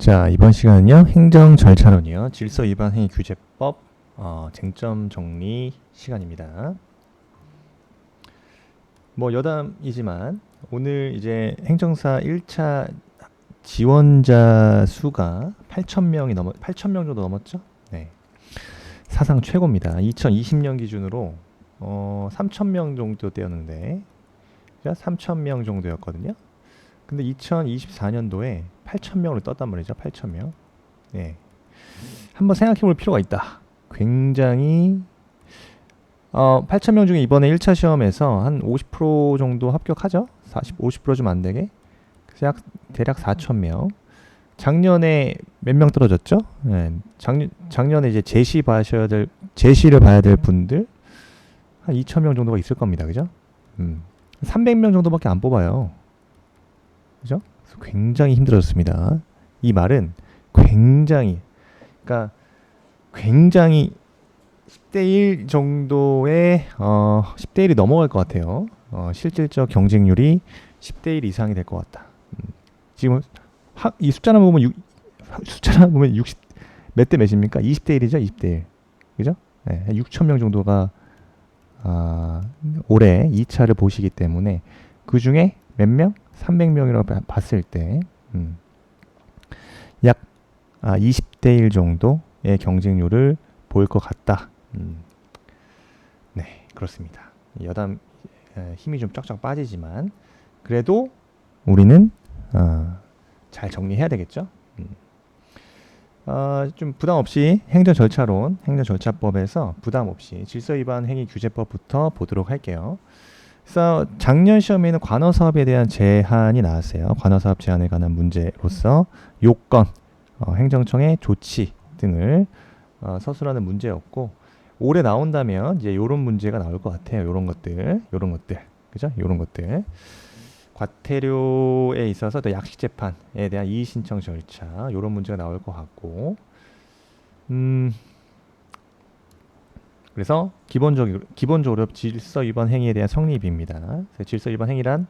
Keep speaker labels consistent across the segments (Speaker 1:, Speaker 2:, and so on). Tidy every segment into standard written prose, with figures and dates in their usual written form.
Speaker 1: 자, 이번 시간은요, 행정절차론이요, 질서위반행위 규제법 쟁점 정리 시간입니다. 뭐 여담이지만 오늘 이제 행정사 1차 지원자 수가 8,000명 정도 넘었죠? 네. 사상 최고입니다. 2020년 기준으로 3,000명 정도 되었는데 3,000명 정도였거든요. 근데 2024년도에 8,000명으로 떴단 말이죠. 8,000명. 네. 한번 생각해 볼 필요가 있다. 굉장히 8,000명 중에 이번에 1차 시험에서 한 50% 정도 합격하죠. 50% 좀 안 되게. 그래서 대략 4,000명. 작년에 몇 명 떨어졌죠? 네. 작년에 이제 제시를 봐야 될 분들 한 2,000명 정도가 있을 겁니다. 그죠? 300명 정도밖에 안 뽑아요. 그죠? 굉장히 힘들었습니다. 이 말은 굉장히 10대 1 정도의 10대 1이 넘어갈 것 같아요. 실질적 경쟁률이 10대 1 이상이 될 것 같다. 지금 이 숫자만 보면 60 몇 대 몇입니까? 20대 1이죠. 20대 1. 그죠? 네, 6,000명 정도가 올해 2차를 보시기 때문에 그 중에 몇 명? 300명이라고 봤을 때 약 20대 1 정도의 경쟁률을 보일 것 같다. 네, 그렇습니다. 여담 힘이 좀 쫙쫙 빠지지만 그래도 우리는 잘 정리해야 되겠죠. 좀 부담 없이 행정절차법에서 부담 없이 질서위반 행위 규제법부터 보도록 할게요. 그래서 작년 시험에는 관어사업에 대한 제한이 나왔어요. 관어사업 제한에 관한 문제로서 요건, 행정청의 조치 등을 서술하는 문제였고, 올해 나온다면 이제 요런 문제가 나올 것 같아요. 요런 것들, 그죠? 요런 것들. 과태료에 있어서 또 약식재판에 대한 이의신청 절차, 요런 문제가 나올 것 같고, 그래서 기본적으로 질서위반 행위에 대한 성립입니다. 질서위반 행위란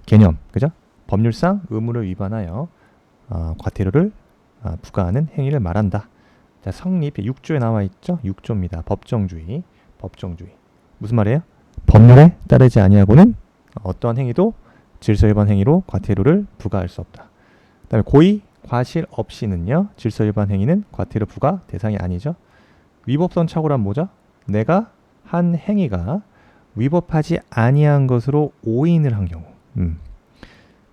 Speaker 1: 개념, 그죠? 법률상 의무를 위반하여 과태료를 부과하는 행위를 말한다. 자, 성립 6조에 나와 있죠? 6조입니다. 법정주의. 무슨 말이에요? 법률에 따르지 아니하고는 어떠한 행위도 질서위반 행위로 과태료를 부과할 수 없다. 그다음에 고의, 과실 없이는요, 질서위반 행위는 과태료 부과 대상이 아니죠. 위법성 착오란 뭐죠? 내가 한 행위가 위법하지 아니한 것으로 오인을 한 경우.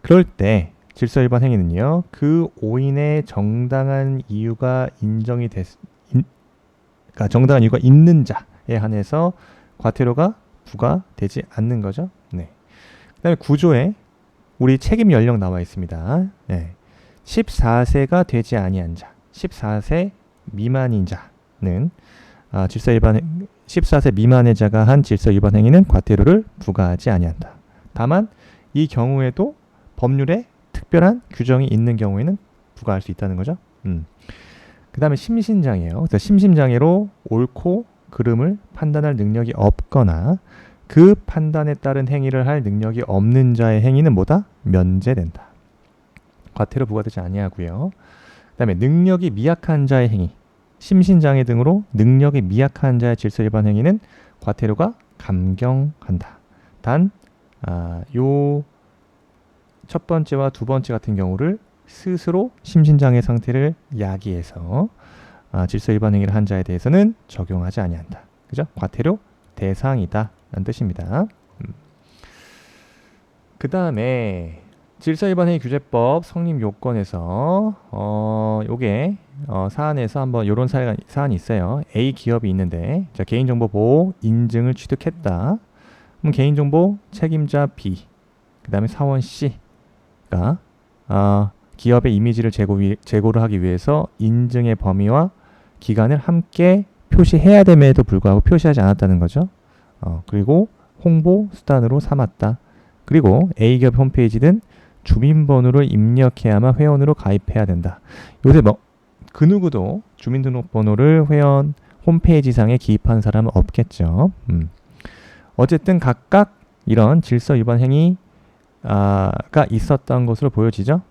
Speaker 1: 그럴 때 질서위반 행위는요, 그 오인의 정당한 이유가 정당한 이유가 있는 자에 한해서 과태료가 부과되지 않는 거죠. 네. 그다음에 구조에 우리 책임 연령 나와 있습니다. 네. 14세가 되지 아니한 자, 14세 미만인 자는 14세 미만의 자가 한 질서위반 행위는 과태료를 부과하지 아니한다. 다만 이 경우에도 법률에 특별한 규정이 있는 경우에는 부과할 수 있다는 거죠. 그 다음에 심신장애요. 그래서 심신장애로 옳고 그름을 판단할 능력이 없거나 그 판단에 따른 행위를 할 능력이 없는 자의 행위는 뭐다? 면제된다. 과태료 부과되지 아니하고요. 그 다음에 능력이 미약한 자의 행위, 심신장애 등으로 능력이 미약한 자의 질서위반 행위는 과태료가 감경한다. 단, 요 첫 번째와 두 번째 같은 경우를 스스로 심신장애 상태를 야기해서 질서위반 행위를 한 자에 대해서는 적용하지 아니한다. 그죠? 과태료 대상이다 라는 뜻입니다. 그 다음에 질서위반 행위 규제법 성립 요건에서 요게 사안에서 한번 요런 사안이 있어요. A 기업이 있는데, 자, 개인정보 보호 인증을 취득했다. 그럼 개인정보 책임자 B, 그 다음에 사원 C가 기업의 이미지를 제고를 하기 위해서 인증의 범위와 기간을 함께 표시해야 됨에도 불구하고 표시하지 않았다는 거죠. 그리고 홍보 수단으로 삼았다. 그리고 A기업 홈페이지는 주민번호를 입력해야만 회원으로 가입해야 된다. 요새 그 누구도 주민등록번호를 회원 홈페이지상에 기입한 사람은 없겠죠. 어쨌든 각각 이런 질서위반 행위가 있었던 것으로 보여지죠.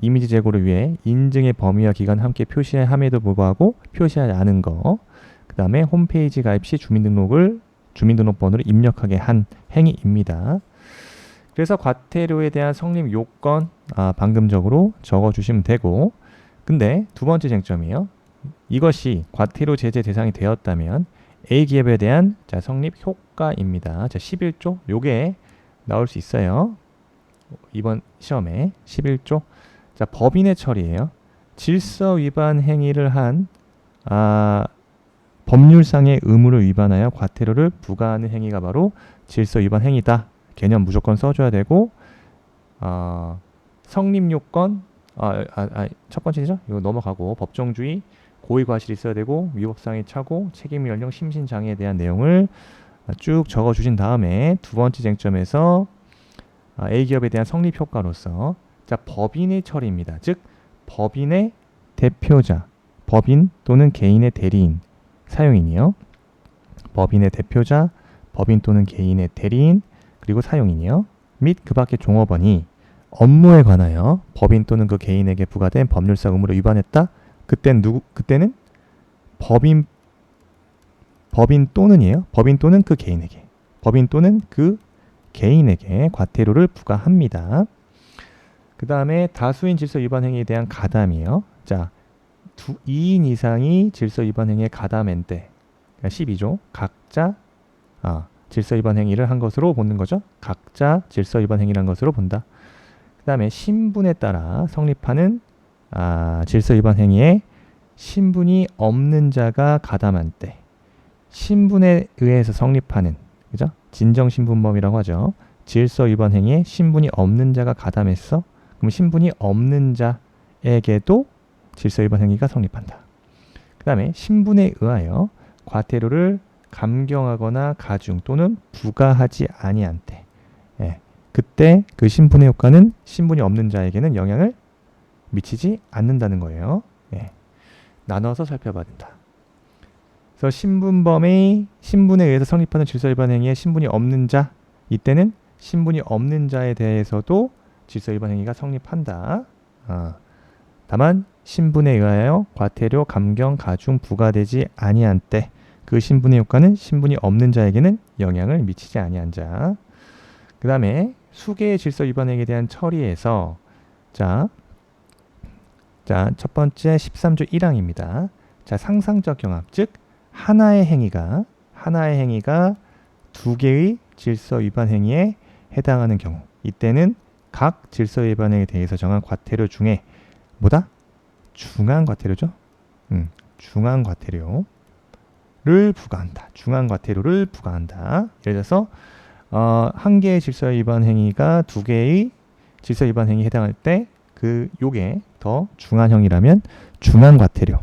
Speaker 1: 이미지 제고를 위해 인증의 범위와 기간을 함께 표시함에도 불구하고 표시하지 않은 거. 그 다음에 홈페이지 가입 시 주민등록번호를 입력하게 한 행위입니다. 그래서 과태료에 대한 성립 요건 방금적으로 적어주시면 되고, 근데 두 번째 쟁점이에요. 이것이 과태료 제재 대상이 되었다면 A기업에 대한 성립 효과입니다. 11조 요게 나올 수 있어요. 이번 시험에 11조. 법인의 처리예요. 질서 위반 행위를 한 법률상의 의무를 위반하여 과태료를 부과하는 행위가 바로 질서 위반 행위다. 개념 무조건 써줘야 되고, 성립 요건 첫 번째죠. 이거 넘어가고 법정주의, 고의 과실이 있어야 되고, 위법상의 착오, 책임 연령, 심신 장애에 대한 내용을 쭉 적어주신 다음에 두 번째 쟁점에서 A기업에 대한 성립 효과로서 법인의 처리입니다. 즉 법인의 대표자, 법인 또는 개인의 대리인, 사용인이요. 법인의 대표자, 법인 또는 개인의 대리인, 그리고 사용인이요. 및 그 밖의 종업원이 업무에 관하여 법인 또는 그 개인에게 부과된 법률상 의무를 위반했다. 그때는 법인 또는이에요. 법인 또는 그 개인에게. 법인 또는 그 개인에게 과태료를 부과합니다. 그 다음에 다수인 질서 위반 행위에 대한 가담이에요. 2인 이상이 질서 위반 행위에 가담한 때, 12조, 각자 질서 위반 행위를 한 것으로 보는 거죠. 각자 질서 위반 행위를 한 것으로 본다. 그 다음에 신분에 따라 성립하는 질서 위반 행위에 신분이 없는 자가 가담한 때, 신분에 의해서 성립하는, 그죠? 진정신분범이라고 하죠. 질서 위반 행위에 신분이 없는 자가 가담했어. 그럼 신분이 없는 자에게도 질서 위반 행위가 성립한다. 그 다음에 신분에 의하여 과태료를 감경하거나 가중 또는 부과하지 아니한 때, 그때 그 신분의 효과는 신분이 없는 자에게는 영향을 미치지 않는다는 거예요. 나눠서 살펴봐야 된다. 그래서 신분범의 신분에 의해서 성립하는 질서 위반 행위에 신분이 없는 자, 이때는 신분이 없는 자에 대해서도 질서 위반 행위가 성립한다. 다만 신분에 의하여 과태료 감경 가중 부과되지 아니한 때, 그 신분의 효과는 신분이 없는 자에게는 영향을 미치지 아니한 자. 그 다음에 수개의 질서 위반 행위에 대한 처리에서 첫 번째 13조 1항입니다. 상상적 경합, 즉 하나의 행위가 두 개의 질서 위반 행위에 해당하는 경우, 이때는 각 질서 위반 행위에 대해서 정한 과태료 중에 중한 과태료죠. 중한 과태료를 부과한다. 중한 과태료를 부과한다. 예를 들어서 한 개의 질서 위반 행위가 두 개의 질서 위반 행위에 해당할 때 요게 더 중한형이라면 중한 과태료,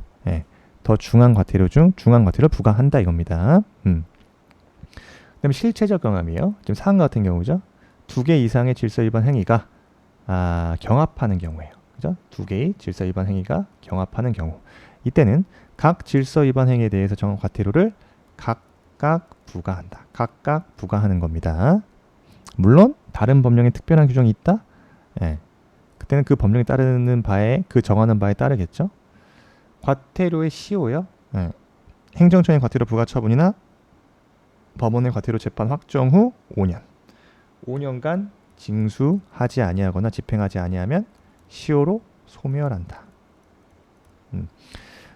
Speaker 1: 더 중한 과태료 중 중한 과태료를 부과한다 이겁니다. 그다음에 실체적 경함이에요. 지금 사항 같은 경우죠. 두 개 이상의 질서 위반 행위가 경합하는 경우예요. 그죠? 두 개의 질서 위반 행위가 경합하는 경우, 이때는 각 질서 위반 행위에 대해서 정한 과태료를 각각 부과한다. 각각 부과하는 겁니다. 물론 다른 법령에 특별한 규정이 있다. 그때는 그 법령에 따르는 바에, 그 정하는 바에 따르겠죠. 과태료의 시효요. 행정처의 과태료 부과 처분이나 법원의 과태료 재판 확정 후 5년간 징수하지 아니하거나 집행하지 아니하면 시효로 소멸한다.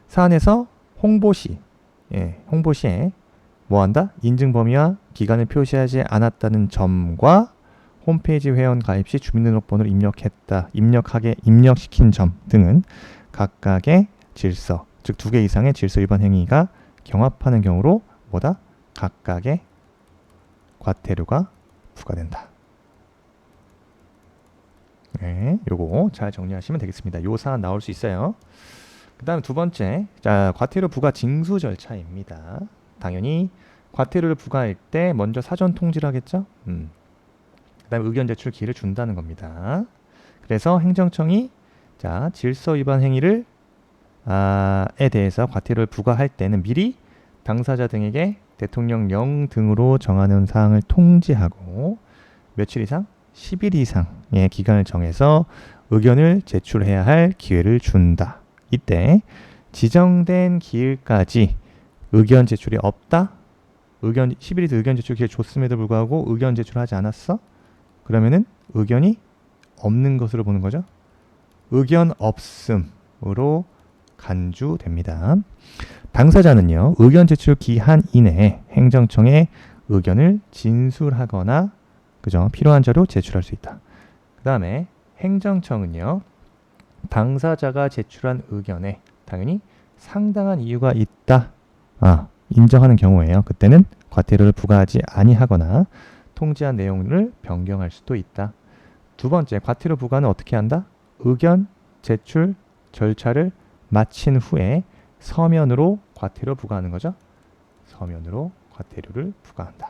Speaker 1: 사안에서 홍보시에 뭐한다? 인증 범위와 기간을 표시하지 않았다는 점과 홈페이지 회원 가입 시 주민등록번호를 입력시킨 점 등은 각각의 질서, 즉 두 개 이상의 질서 위반 행위가 경합하는 경우로 각각의 과태료가 부과된다. 요거 잘 정리하시면 되겠습니다. 요 사안 나올 수 있어요. 그 다음 두 번째, 과태료 부과 징수 절차입니다. 당연히 과태료를 부과할 때 먼저 사전 통지를 하겠죠. 그 다음에 의견 제출 기회를 준다는 겁니다. 그래서 행정청이 질서 위반 행위를 에 대해서 과태료를 부과할 때는 미리 당사자 등에게 대통령령 등으로 정하는 사항을 통지하고 며칠 이상? 10일 이상의 기간을 정해서 의견을 제출해야 할 기회를 준다. 이때 지정된 기일까지 의견 제출이 없다. 10일이 의견 제출 기회 줬음에도 불구하고 의견 제출하지 않았어? 그러면은 의견이 없는 것으로 보는 거죠. 의견 없음으로 간주됩니다. 당사자는요, 의견 제출 기한 이내에 행정청에 의견을 진술하거나 그죠? 필요한 자료 제출할 수 있다. 그 다음에 행정청은요, 당사자가 제출한 의견에 당연히 상당한 이유가 있다. 인정하는 경우에요. 그때는 과태료를 부과하지 아니하거나 통지한 내용을 변경할 수도 있다. 두 번째, 과태료 부과는 어떻게 한다? 의견 제출 절차를 마친 후에 서면으로 과태료 부과하는 거죠. 서면으로 과태료를 부과한다.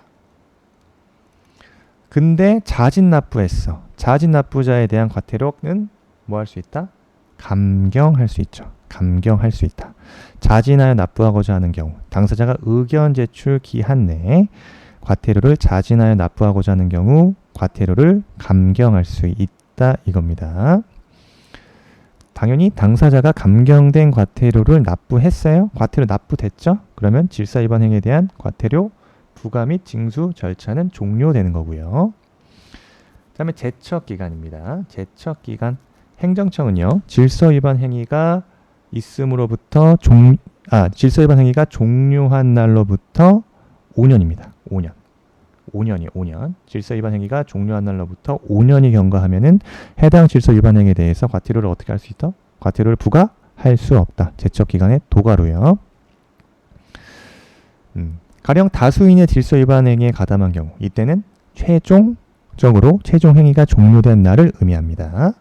Speaker 1: 근데 자진 납부했어. 자진 납부자에 대한 과태료는 뭐 할 수 있다? 감경할 수 있죠. 감경할 수 있다. 자진하여 납부하고자 하는 경우, 당사자가 의견 제출 기한 내에 과태료를 자진하여 납부하고자 하는 경우 과태료를 감경할 수 있다 이겁니다. 당연히 당사자가 감경된 과태료를 납부했어요. 과태료 납부됐죠? 그러면 질서 위반 행위에 대한 과태료 부과 및 징수 절차는 종료되는 거고요. 그 다음에 제척기간입니다. 제척기간. 행정청은요, 질서 위반 행위가 있음으로부터 질서 위반 행위가 종료한 날로부터 5년입니다. 5년. 질서 위반 행위가 종료한 날로부터 5년이 경과하면은 해당 질서 위반 행위에 대해서 과태료를 어떻게 할 수 있다? 과태료를 부과할 수 없다. 제척 기간의 도가로요. 가령 다수인의 질서 위반 행위에 가담한 경우, 이때는 최종적으로 최종 행위가 종료된 날을 의미합니다.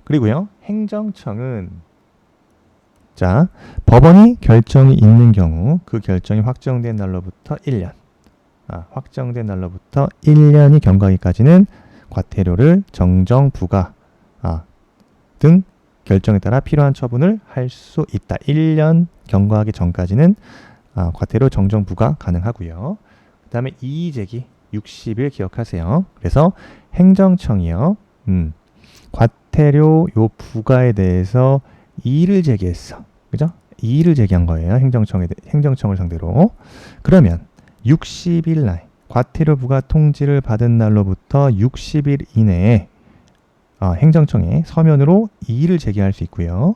Speaker 1: 그리고요, 행정청은 법원이 결정이 있는 경우 그 결정이 확정된 날로부터 1년, 확정된 날로부터 1년이 경과하기까지는 과태료를 정정 부과 등 결정에 따라 필요한 처분을 할 수 있다. 1년 경과하기 전까지는 과태료 정정 부과 가능하고요. 그 다음에 이의제기 60일 기억하세요. 그래서 행정청이요, 과태료 요 부과에 대해서 이의를 제기했어. 그죠? 이의를 제기한 거예요. 행정청을 상대로. 그러면 60일 날, 과태료 부과 통지를 받은 날로부터 60일 이내에 행정청에 서면으로 이의를 제기할 수 있고요.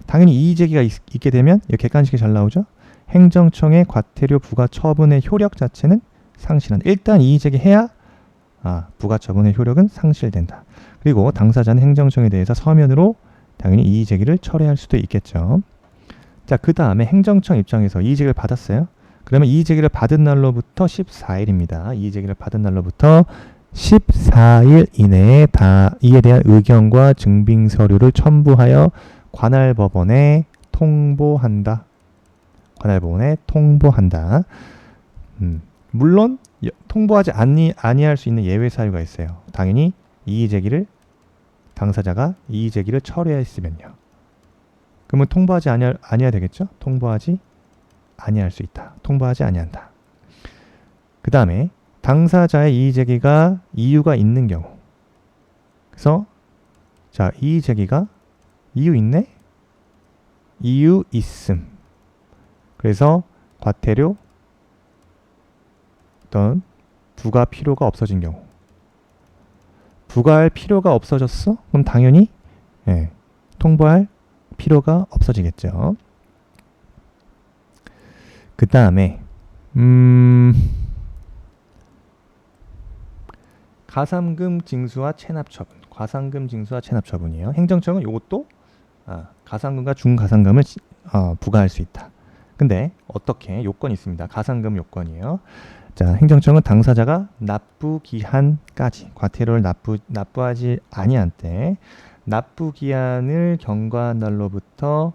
Speaker 1: 당연히 이의 제기가 있게 되면 이렇게 객관식이 잘 나오죠. 행정청의 과태료 부과 처분의 효력 자체는 상실한다. 일단 이의 제기해야 부과 처분의 효력은 상실된다. 그리고 당사자는 행정청에 대해서 서면으로 당연히 이의 제기를 철회할 수도 있겠죠. 자, 그 다음에 행정청 입장에서 이의 제기를 받았어요. 그러면 이의 제기를 받은 날로부터 14일입니다. 이의 제기를 받은 날로부터 14일 이내에 이에 대한 의견과 증빙 서류를 첨부하여 관할 법원에 통보한다. 관할 법원에 통보한다. 물론 통보하지 아니할 수 있는 예외 사유가 있어요. 당연히 당사자가 이의 제기를 철회했으면요. 그러면 통보하지 아니해야 되겠죠? 통보하지 아니할 수 있다. 통보하지 아니한다. 그 다음에 당사자의 이의 제기가 이유가 있는 경우. 그래서 이의 제기가 이유 있네? 이유 있음. 그래서 과태료 어떤 부과 필요가 없어진 경우. 부과할 필요가 없어졌어? 그럼 당연히 통보할 필요가 없어지겠죠. 그 다음에 가산금 징수와 체납 처분. 가산금 징수와 체납 처분이에요. 행정청은 이것도 가산금과 중가산금을 부과할 수 있다. 근데 어떻게? 요건이 있습니다. 가산금 요건이에요. 자, 행정청은 당사자가 납부 기한까지 과태료를 납부하지 아니한 때 납부 기한을 경과한 날로부터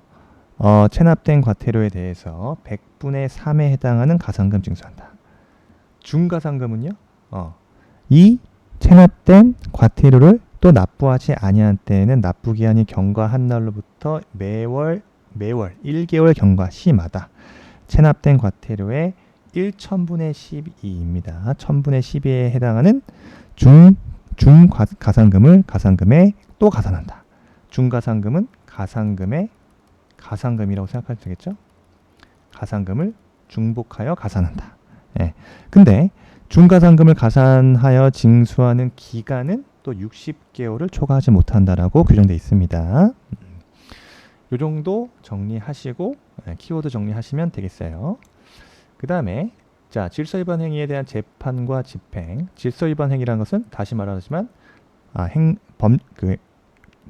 Speaker 1: 체납된 과태료에 대해서 100분의 3에 해당하는 가산금 징수한다. 중가산금은요? 이 체납된 과태료를 또 납부하지 아니한 때에는 납부 기한이 경과한 날로부터 매월 1개월 경과 시마다 체납된 과태료의 1,000분의 12입니다. 1,000분의 12에 해당하는 중가상금을 가상금에 또 가산한다. 중가상금은 가상금에 가상금이라고 생각하면 되겠죠? 가상금을 중복하여 가산한다. 예. 근데 중가상금을 가산하여 징수하는 기간은 또 60개월을 초과하지 못한다라고 규정되어 있습니다. 이 정도 정리하시고 키워드 정리하시면 되겠어요. 그 다음에 자, 질서위반 행위에 대한 재판과 집행. 질서위반 행위라는 것은 다시 말하지만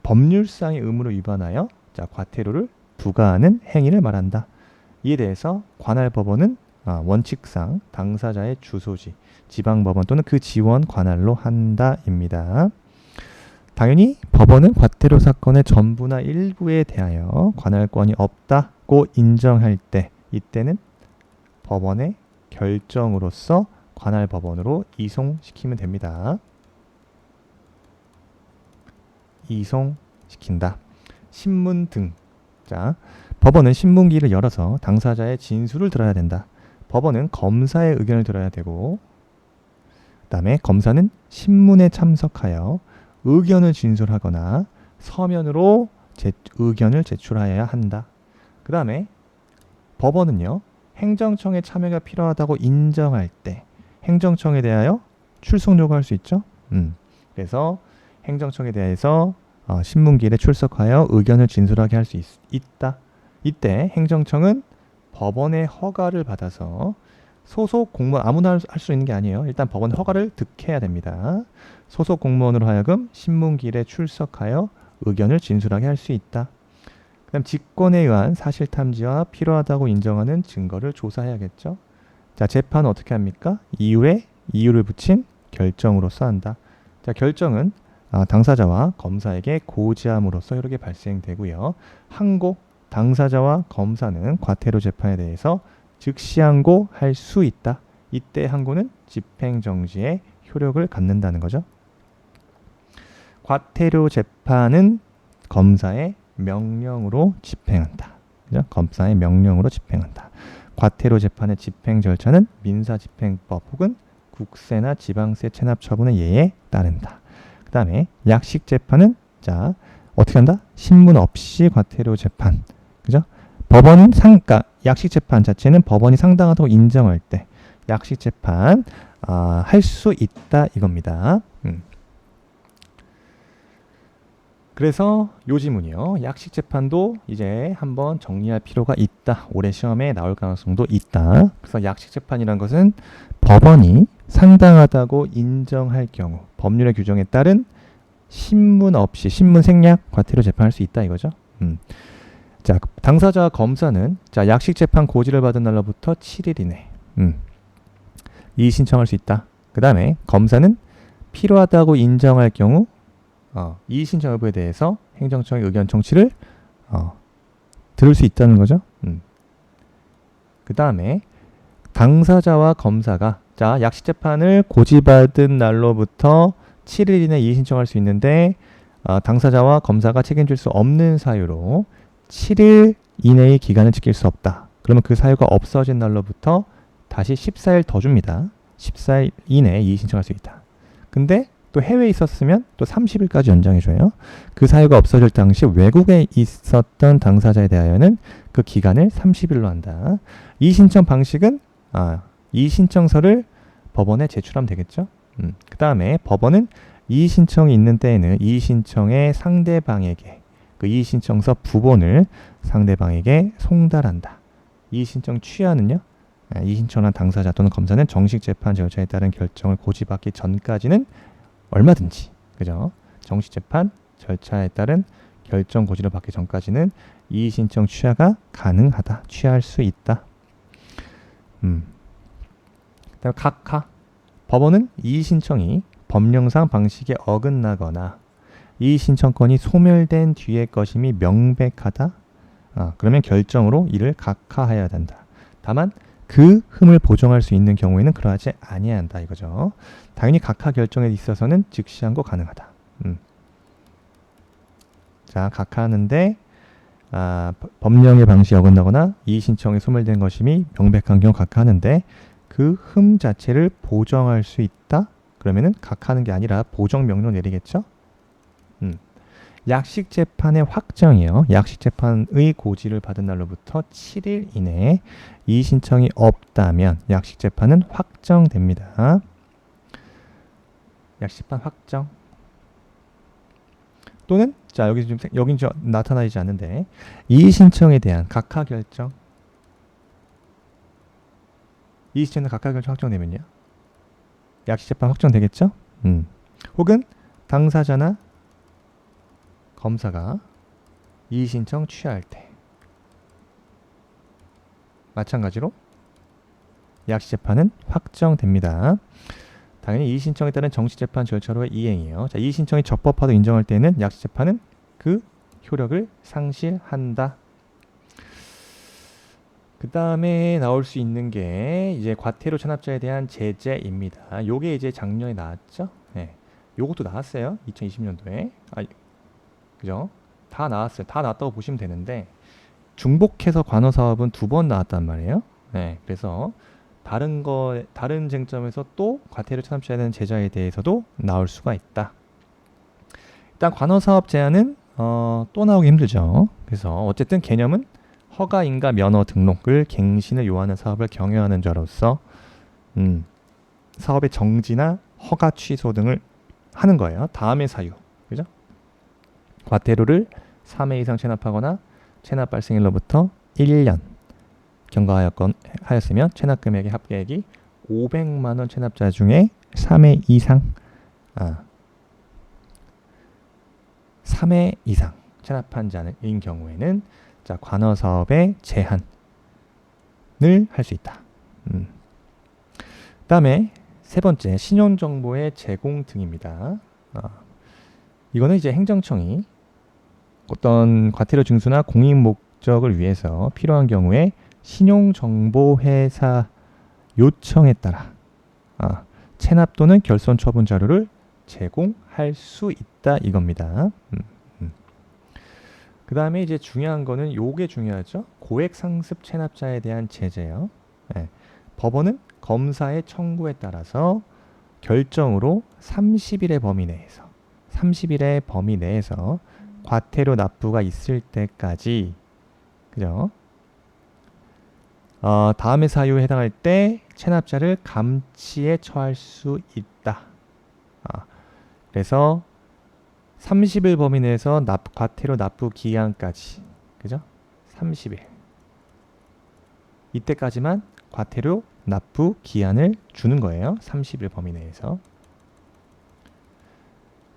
Speaker 1: 법률상의 의무를 위반하여 자, 과태료를 부과하는 행위를 말한다. 이에 대해서 관할 법원은 원칙상 당사자의 주소지, 지방법원 또는 그 지원 관할로 한다입니다. 당연히 법원은 과태료 사건의 전부나 일부에 대하여 관할권이 없다고 인정할 때 이때는 법원의 결정으로서 관할법원으로 이송시키면 됩니다. 이송시킨다. 신문 등. 자, 법원은 신문기를 열어서 당사자의 진술을 들어야 된다. 법원은 검사의 의견을 들어야 되고 그 다음에 검사는 신문에 참석하여 의견을 진술하거나 서면으로 의견을 제출하여야 한다. 그 다음에 법원은요. 행정청의 참여가 필요하다고 인정할 때 행정청에 대하여 출석 요구할 수 있죠. 그래서 행정청에 대해서 신문기일에 출석하여 의견을 진술하게 할 수 있다. 이때 행정청은 법원의 허가를 받아서 소속 공무원 아무나 할 수 있는 게 아니에요. 일단 법원 허가를 득해야 됩니다. 소속 공무원으로 하여금 신문기일에 출석하여 의견을 진술하게 할 수 있다. 그 다음 직권에 의한 사실탐지와 필요하다고 인정하는 증거를 조사해야겠죠. 자, 재판은 어떻게 합니까? 이유에 이유를 붙인 결정으로서 한다. 자, 결정은 당사자와 검사에게 고지함으로써 이렇게 발생되고요. 항고, 당사자와 검사는 과태료 재판에 대해서 즉시 항고할 수 있다. 이때 항고는 집행정지의 효력을 갖는다는 거죠. 과태료 재판은 검사의 명령으로 집행한다. 그죠? 검사의 명령으로 집행한다. 과태료 재판의 집행 절차는 민사집행법 혹은 국세나 지방세 체납 처분의 예에 따른다. 그 다음에 약식 재판은 자 어떻게 한다? 신문 없이 과태료 재판. 그죠? 법원은 약식 재판 자체는 법원이 상당하다고 인정할 때 약식 재판 할 수 있다 이겁니다. 그래서 요 지문이요. 약식 재판도 이제 한번 정리할 필요가 있다. 올해 시험에 나올 가능성도 있다. 그래서 약식 재판이란 것은 법원이 상당하다고 인정할 경우 법률의 규정에 따른 신문 없이 신문 생략 과태료 재판할 수 있다 이거죠. 자, 당사자와 검사는 자 약식 재판 고지를 받은 날로부터 7일 이내 이의 신청할 수 있다. 그 다음에 검사는 필요하다고 인정할 경우 이의 신청 여부에 대해서 행정청의 의견 청취를 들을 수 있다는 거죠. 그 다음에 당사자와 검사가 자 약식 재판을 고지받은 날로부터 7일 이내 이의 신청할 수 있는데 당사자와 검사가 책임질 수 없는 사유로 7일 이내의 기간을 지킬 수 없다. 그러면 그 사유가 없어진 날로부터 다시 14일 더 줍니다. 14일 이내에 이의 신청할 수 있다. 근데 또 해외에 있었으면 또 30일까지 연장해줘요. 그 사유가 없어질 당시 외국에 있었던 당사자에 대하여는 그 기간을 30일로 한다. 이의 신청 방식은 이의 신청서를 법원에 제출하면 되겠죠. 그 다음에 법원은 이의 신청이 있는 때에는 이의 신청의 상대방에게 그 이의 신청서 부본을 상대방에게 송달한다. 이의 신청 취하는요. 이의 신청한 당사자 또는 검사는 정식 재판 절차에 따른 결정을 고지받기 전까지는 얼마든지 그죠? 정식 재판 절차에 따른 결정 고지를 받기 전까지는 이의 신청 취하가 가능하다. 취할 수 있다. 그다음 각하 법원은 이의 신청이 법령상 방식에 어긋나거나 이의 신청권이 소멸된 뒤의 것임이 명백하다. 그러면 결정으로 이를 각하해야 된다. 다만 그 흠을 보정할 수 있는 경우에는 그러하지 아니한다 이거죠. 당연히 각하 결정에 있어서는 즉시 항고 가능하다. 자, 각하하는데 법령의 방식이 어긋나거나 이의 신청이 소멸된 것임이 명백한 경우 각하하는데 그 흠 자체를 보정할 수 있다. 그러면은 각하는 게 아니라 보정 명령 내리겠죠. 약식재판의 확정이요. 약식재판의 고지를 받은 날로부터 7일 이내에 이의 신청이 없다면 약식재판은 확정됩니다. 약식재판 확정. 또는 자 여기 지금 여긴 좀 나타나지 않는데 이의 신청에 대한 각하 결정. 이의 신청은 각하 결정 확정되면요. 약식재판 확정되겠죠. 혹은 당사자나 검사가 이의 신청 취하할 때 마찬가지로 약식재판은 확정됩니다. 당연히 이의 신청에 따른 정식재판 절차로의 이행이에요. 자, 이의 신청이 적법하다고 인정할 때는 약식재판은 그 효력을 상실한다. 그 다음에 나올 수 있는 게 이제 과태료 체납자에 대한 제재입니다. 요게 이제 작년에 나왔죠. 네. 요것도 나왔어요. 2020년도에. 그죠? 다 나왔어요. 다 나왔다고 보시면 되는데 중복해서 관어사업은 2번 나왔단 말이에요. 네. 그래서 다른 쟁점에서 또 과태료 체납자에 대한 제재에 대해서도 나올 수가 있다. 일단 관어사업 제한은 또 나오기 힘들죠. 그래서 어쨌든 개념은 허가인가 면허 등록을 갱신을 요하는 사업을 경영하는 자로서 사업의 정지나 허가 취소 등을 하는 거예요. 다음의 사유. 그죠? 과태료를 3회 이상 체납하거나 체납 발생일로부터 1년 경과하였으면 체납 금액의 합계액이 500만 원 체납자 중에 3회 이상 3회 이상 체납한 자인 경우에는 자, 관어사업의 제한을 할 수 있다. 그다음에 세 번째 신용정보의 제공 등입니다. 이거는 이제 행정청이 어떤 과태료 징수나 공익 목적을 위해서 필요한 경우에 신용정보회사 요청에 따라 체납 또는 결손 처분 자료를 제공할 수 있다 이겁니다. 그 다음에 이제 중요한 거는 요게 중요하죠. 고액 상습 체납자에 대한 제재요. 네. 법원은 검사의 청구에 따라서 결정으로 30일의 범위 내에서 과태료 납부가 있을 때까지 그죠? 다음의 사유에 해당할 때 체납자를 감치에 처할 수 있다. 그래서 30일 범위 내에서 과태료 납부 기한까지 그죠? 30일 이때까지만 과태료 납부 기한을 주는 거예요. 30일 범위 내에서.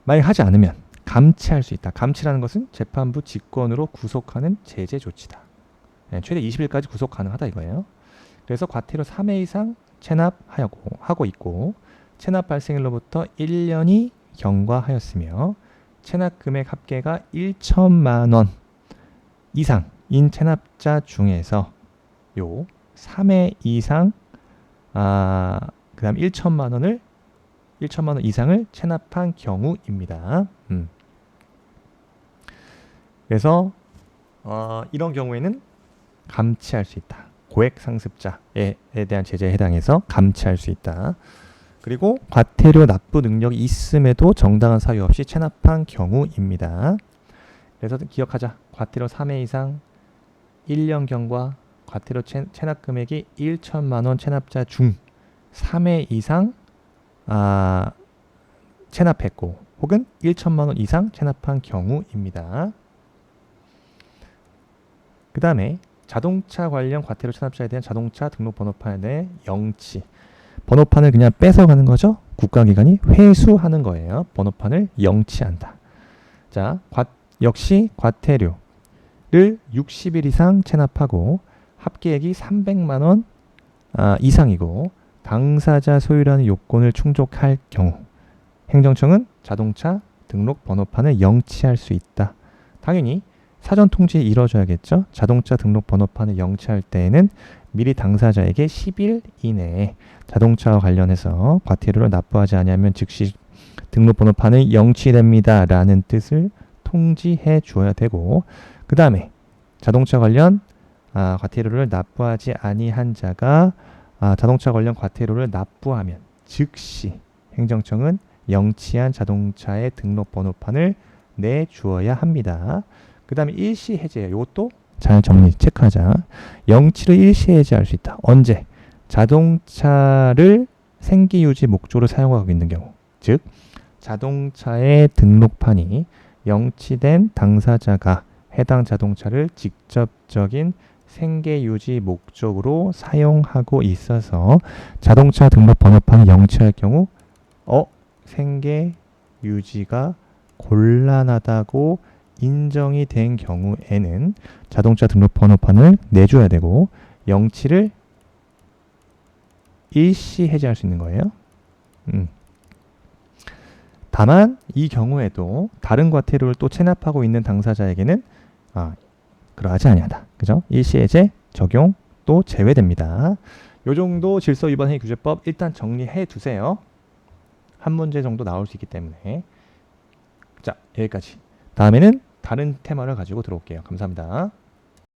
Speaker 1: 만약 하지 않으면 감치할 수 있다. 감치라는 것은 재판부 직권으로 구속하는 제재 조치다. 네, 최대 20일까지 구속 가능하다 이거예요. 그래서 과태료 3회 이상 체납하고 있고 체납 발생일로부터 1년이 경과하였으며 체납 금액 합계가 1천만 원 이상인 체납자 중에서 요 3회 이상 그다음 1천만 원 이상을 체납한 경우입니다. 그래서 이런 경우에는 감치할 수 있다. 고액 상습자에 대한 제재에 해당해서 감치할 수 있다. 그리고 과태료 납부 능력이 있음에도 정당한 사유 없이 체납한 경우입니다. 그래서 기억하자. 과태료 3회 이상 1년 경과 과태료 체납 금액이 1천만 원 체납자 중 3회 이상 체납했고 혹은 1천만 원 이상 체납한 경우입니다. 그 다음에 자동차 관련 과태료 체납자에 대한 자동차 등록 번호판의 영치. 번호판을 그냥 뺏어가는 거죠. 국가기관이 회수하는 거예요. 번호판을 영치한다. 자, 역시 과태료를 60일 이상 체납하고 합계액이 300만 원 이상이고 당사자 소유라는 요건을 충족할 경우 행정청은 자동차 등록 번호판을 영치할 수 있다. 당연히 사전 통지에 이뤄져야겠죠. 자동차 등록 번호판을 영치할 때에는 미리 당사자에게 10일 이내에 자동차와 관련해서 과태료를 납부하지 않으면 즉시 등록 번호판을 영치됩니다 라는 뜻을 통지해 줘야 되고 그 다음에 자동차 관련 과태료를 납부하지 아니한 자가 자동차 관련 과태료를 납부하면 즉시 행정청은 영치한 자동차의 등록번호판을 내주어야 합니다. 그 다음에 일시 해제. 이것도 잘 정리 체크하자. 영치를 일시 해제할 수 있다. 언제? 자동차를 생기유지 목적으로 사용하고 있는 경우. 즉 자동차의 등록판이 영치된 당사자가 해당 자동차를 직접적인 생계유지 목적으로 사용하고 있어서 자동차 등록번호판을 영치할 경우 생계유지가 곤란하다고 인정이 된 경우에는 자동차 등록번호판을 내줘야 되고 영치를 일시 해제할 수 있는 거예요. 다만 이 경우에도 다른 과태료를 또 체납하고 있는 당사자에게는 그러하지 아니하다. 그죠? 일시 해제 적용 또 제외됩니다. 요 정도 질서 위반 행위 규제법 일단 정리해 두세요. 한 문제 정도 나올 수 있기 때문에. 자, 여기까지. 다음에는 다른 테마를 가지고 들어올게요. 감사합니다.